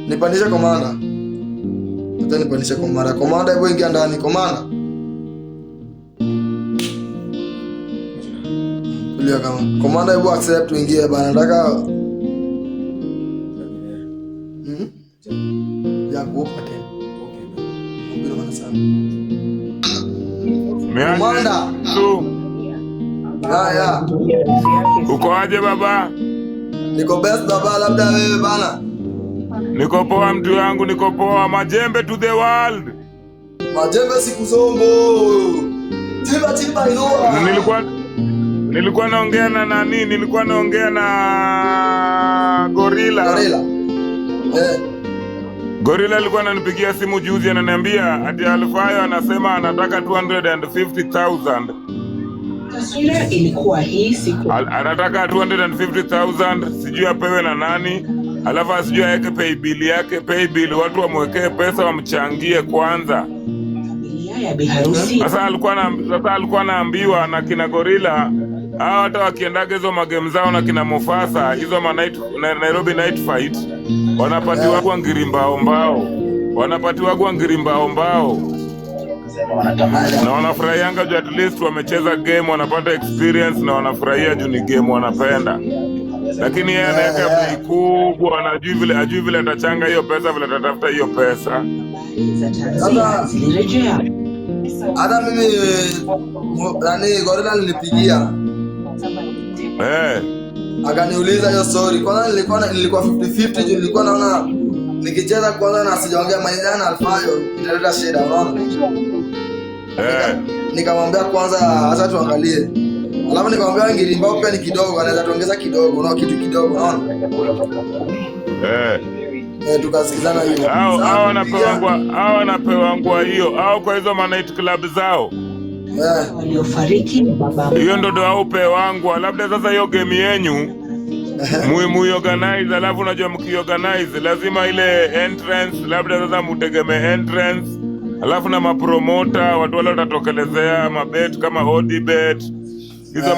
Nipandishe komanda. Hata nipandishe komanda. Komanda hebu ingia ndani komanda. Tulia kama. Komanda hebu accept uingie bana. Nataka ya kuopa tena. Mbona maana sana. Komanda. Ya. Uko aje baba? Niko best baba, labda wewe bana. Niko poa mtu wangu, niko poa. Majembe to the world. Majembe siku zongo. Tiba inoa. Nilikuwa naongea na nani? Nilikuwa naongea na Gorilla. Gorilla alikuwa ananipigia simu juzi ananiambia ati Alfayo anasema anataka 250,000. Taswira ilikuwa hii siku. Anataka 250,000, sijui apewe na nani. Alafu asijui aweke pay bill yake, pay bill watu wamwekee pesa wamchangie kwanza. Sasa alikuwa anaambiwa na kina Gorilla hao hata wakiendaga hizo magame zao na kina Mufasa hizo Nairobi night fight wanapatiwa kwa ngirimbao mbao. Wanapatiwa kwa ngirimbao mbao. Na wanafurahianga juu at least wamecheza game, wanapata experience na wanafurahia juu ni game wanapenda. Lakini yeye anaweka bei kubwa, ajui vile atachanga hiyo pesa, vile atatafuta hiyo pesa. Hata mimi Gorilla nilipigia. Akaniuliza hiyo story. Kwanza nilikuwa 50-50 juu nilikuwa naona nikicheza kwanza na sijaongea maana na Alfayo italeta shida unaona. Nikamwambia kwanza acha tuangalie. Alafu nikamwambia ngirimbao pia ni kidogo, anaweza tuongeza kidogo, unaona kitu kidogo unaona. Tukasikizana hiyo. Hao anapewa hiyo au kwa hizo night club zao. Waliofariki baba. Hiyo ndo aupe wangu. Labda sasa hiyo game yenyu muiorganize, alafu unajua mkiorganize lazima ile entrance, labda sasa mutegemee entrance, alafu na mapromota watu wale watatokelezea mabet kama ODBet hizo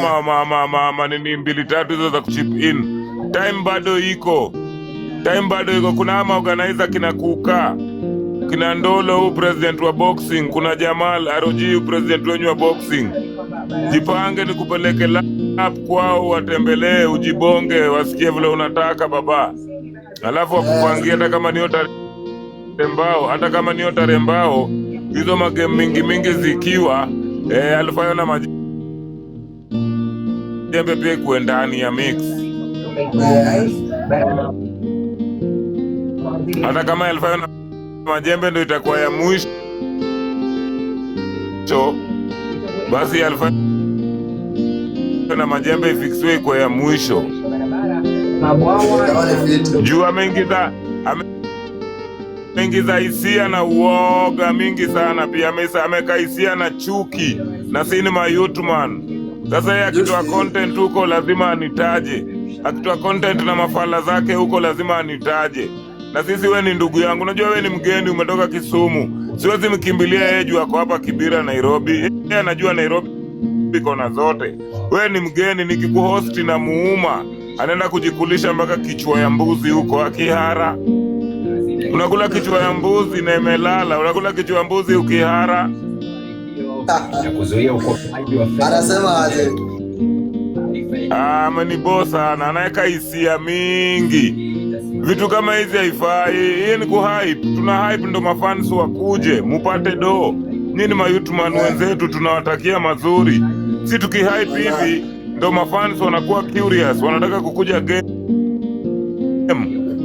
nini 2-3 hizo za kuchip in. Time bado iko. Kuna ama organizer kina Kuka, kina Ndolo huu president wa boxing, kuna Jamal Aroji president wenyu wa boxing. Jipange ni kupeleke lap kwao, watembelee, ujibonge, wasikie vile unataka baba. Alafu wakupangia hata kama ni tarembao, hizo magame mingi zikiwa Alfayo na majembe pia ikuwe ndani ya mix. Hata kama Alfayo na majembe ndo itakuwa ya mwisho, basi Alfayo na majembe ifiksiwe kwa ya mwisho. Juu ameingiza hisia na uoga mingi sana, pia ameka hisia na chuki na sinema YouTubeman. Sasa yeye akitoa content huko lazima anitaje, akitoa content na mafala zake huko lazima anitaje. Na sisi we ni ndugu yangu, unajua we ni mgeni umetoka Kisumu, siwezi mkimbilia yeye juu ako hapa Kibira Nairobi. Yeye anajua Nairobi kona zote. We ni mgeni, nikikuhost na muuma anaenda kujikulisha mpaka kichwa ya mbuzi huko Akihara. Unakula kichwa ya mbuzi na imelala, unakula kichwa ya mbuzi ukihara. Anasema aje? Amenibosa na anaweka hisia mingi. Vitu kama hizi haifai. Hii ni kuhype. Tuna hype ndo mafans wakuje, mupate do. Nyinyi ma-YouTubeman wenzetu tunawatakia mazuri. Si tukihype hivi ndo mafans wanakuwa curious, wanataka kukuja game.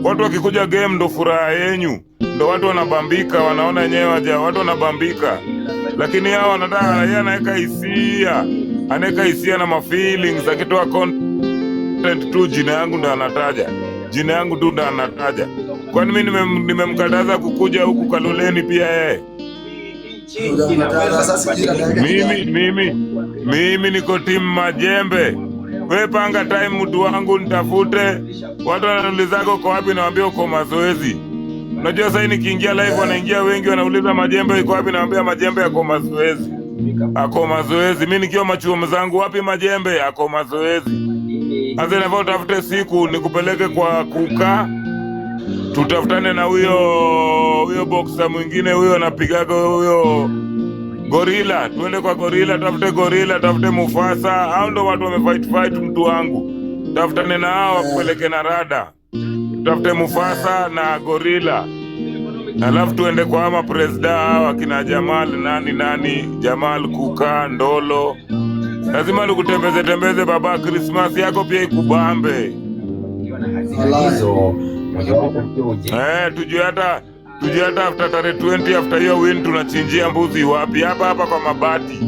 Watu wakikuja game ndo furaha yenyu. Ndo watu wanabambika, wanaona yenyewe watu wanabambika. Lakini hao wanataka yeye anaweka hisia na ma-feelings, akitoa content tu jina yangu ndo anataja. Kwani mimi nimemkataza kukuja huku Kaloleni pia yeye? Mimi niko timu majembe. Wewe panga time mtu wangu nitafute. Watu wanaulizaga uko wapi, nawaambia uko mazoezi. Unajua sasa nikiingia live wanaingia wengi wanauliza majembe iko wapi, nawaambia majembe yako mazoezi. Ako mazoezi. Mimi nikiwa machuo zangu wapi majembe, ako mazoezi. Sasa nafaa utafute siku nikupeleke kwa Kuka tutafutane na huyo boxer mwingine huyo anapigaga huyo Gorilla, tuende kwa Gorilla, tafute Mufasa. Hao ndo watu wamefight mtu wangu. Tafutane na hao wakupeleke na rada. Tafute Mufasa na Gorilla. Alafu tuende kwa ama presida hao akina Jamal nani Jamal Kuka Ndolo. Lazima nikutembeze baba, Christmas yako pia ikubambe. Tujue hata after tarehe 20 after hiyo win tunachinjia mbuzi wapi? Hapa kwa Mabati.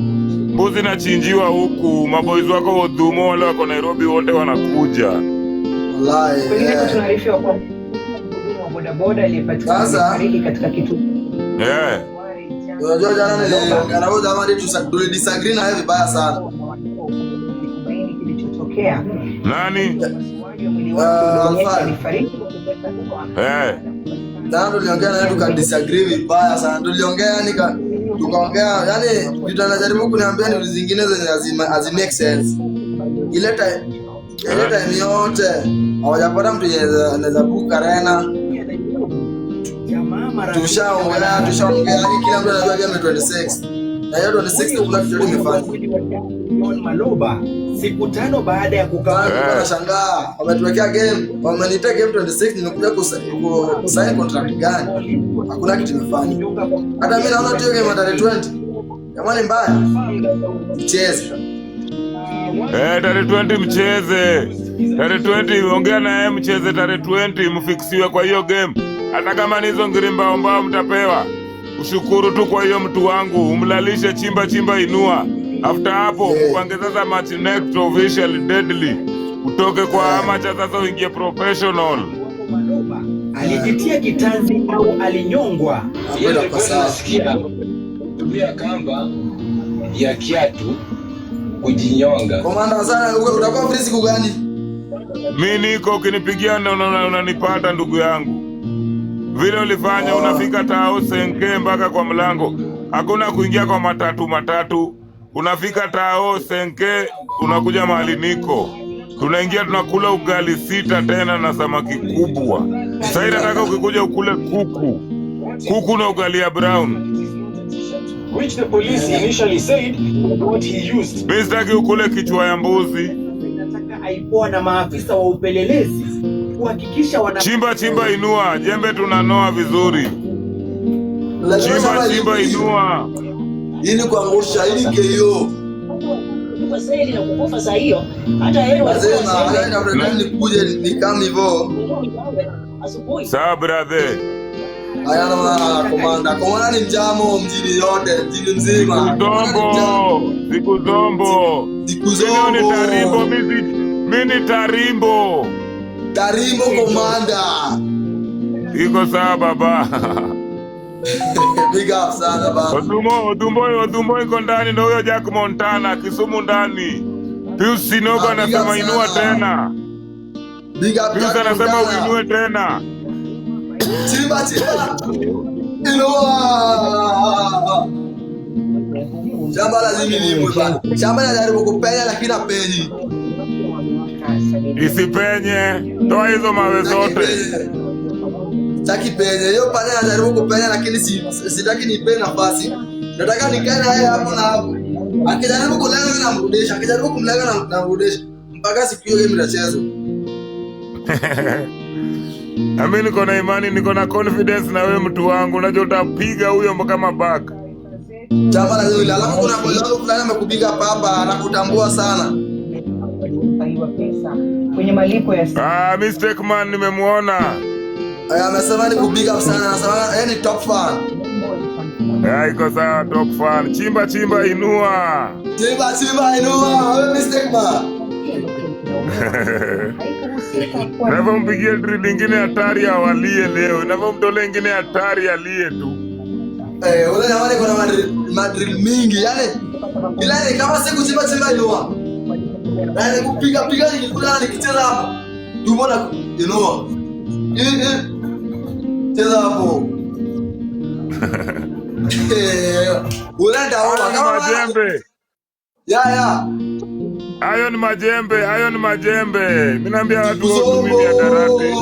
Mbuzi nachinjiwa huku, maboys wako Odhumo wale wako Nairobi wote wanakuja. Wallahi. Pengine tunaarifiwa kwa bodaboda aliyepatikana katika kitu. Unajua jana tulidisagree na yeye vibaya sana. Kilichotokea. Nani? Jana tuliongea na yeye tukadisagree vibaya sana. Tukaongea yani vitu anajaribu kuniambia ni zingine zenye make sense. Ile time yote hawajapata mtu anaweza buka Arena. Tushaongea yani kila mtu anajua game 26. Na hiyo 26 kuna kitu kimefanya. Maloba siku 5 baada ya kukaa nashangaa wametuwekea game, wamenipa game 26 nimekuja kusign contract gani? Hakuna kitu kimefanya. Hata mimi naona tu game tarehe 20. Jamani mbaya. Mcheze. Tarehe 20 mcheze. Tarehe 20 ongea na yeye mcheze tarehe 20 mfiksiwe kwa hiyo game. Hata kama ni hizo ngirimba mbao mtapewa. Ushukuru tu kwa hiyo mtu wangu, umlalishe chimba inua. After hapo upange sasa match next official deadly. Utoke kwa amateur sasa uingie professional. Alijitia kitanzi au alinyongwa. Yeye nasikia tumia kamba ya kiatu kujinyonga. Komanda sana utakuwa free siku gani? Mimi niko ukinipigia unanipata ndugu yangu. Vile ulifanya unafika Tao Senke mpaka kwa mlango. Hakuna kuingia kwa matatu. Unafika Tao Senke unakuja mahali niko. Tunaingia tunakula ugali 6 tena na samaki kubwa. Sasa nataka ukikuja ukule kuku na ugali ya brown. Which the police initially said what he used. Mistaki ukule kichwa ya mbuzi. Nataka aipoa na maafisa wa upelelezi kuhakikisha wana Chimba inua, jembe tunanoa vizuri. Chimba inua. Ili kuangusha ili KO. Kwa sasa ile kukufa saa hiyo hata yeye wanasema nikuje nikam hivyo. Sawa brother. Haya na komanda ni mjamo mjini yote, mjini mzima. Siku zombo. Ni tarimbo mimi ni tarimbo. Tarimbo komanda. Iko sawa baba. Big up sana baba. Odumbo iko ndani na huyo Jack Montana Kisumu ndani. Pius Sinogo anasema inua tena. Big up. Pius anasema uinue tena. Chimba. Inua. Shamba lazima liimwe bana. Shamba linajaribu kupenya lakini hapenyi. Isipenye. Toa hizo mawe zote. Sitaki penye. Hiyo pale anajaribu kupenya lakini sitaki nipe nafasi. Nataka nikae na yeye hapo na hapo. Akijaribu kulenga na mrudisha, akijaribu kumlenga na mrudisha. Mpaka siku hiyo game inachezwa. Mimi niko na imani, niko na confidence na wewe mtu wangu. Unajua utapiga huyo kama back. Chama la yule alafu kuna boyo fulani amekupiga papa anakutambua sana. Kwenye malipo ya mistake man nimemuona. Amesema ni kupiga sana, anasema yeye ni top fan. Iko sawa top fan. Chimba inua. Wewe mistake man. Navo mpigie drill ingine hatari awalie leo. Navo mtole ingine hatari alie tu. Wale jamani kuna madrill mingi yani. Ila ni kama siku chimba inua. Na kupiga nikikula nikicheza hapo. Tumeona inua. Cheza hapo. Unaenda kama majembe. Ya. Hayo ni majembe. Mimi naambia watu wa mimi ya darati.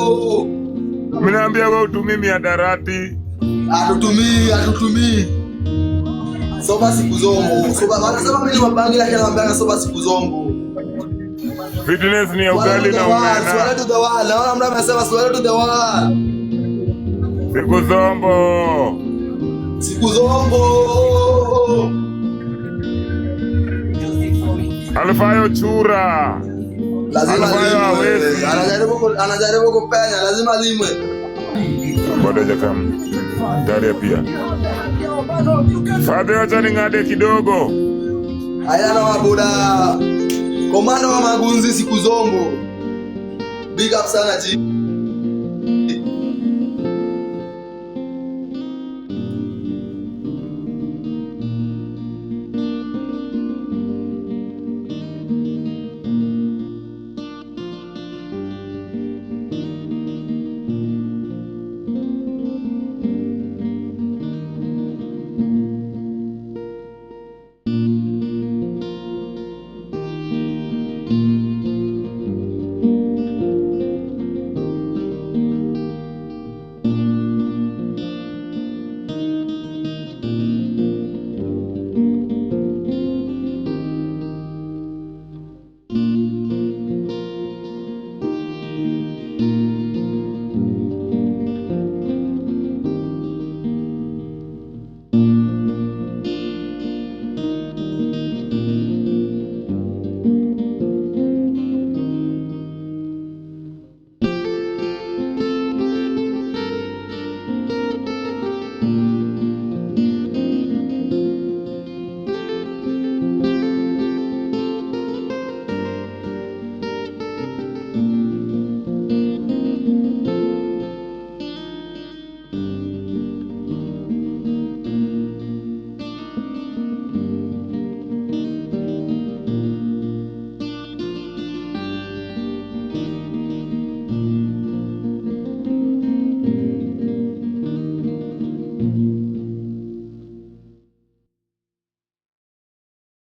Mimi naambia wewe utumii miadarati. Atutumii. Soba siku zongo. Soba wanasema mimi mabangi lakini naambia soba siku zongo. Fitness ni ugali na umena. Swala to the wall. Naona mtu amesema swala to the wall. Siku zombo. Siku zongo. Alfayo chura. Lazima limwe. Anajaribu kupenya, lazima limwe. Bado jakam. Daria pia. Fadhe wacha ningade kidogo. Haya na wabuda. Komando wa magunzi siku zongo. Big up sana ji.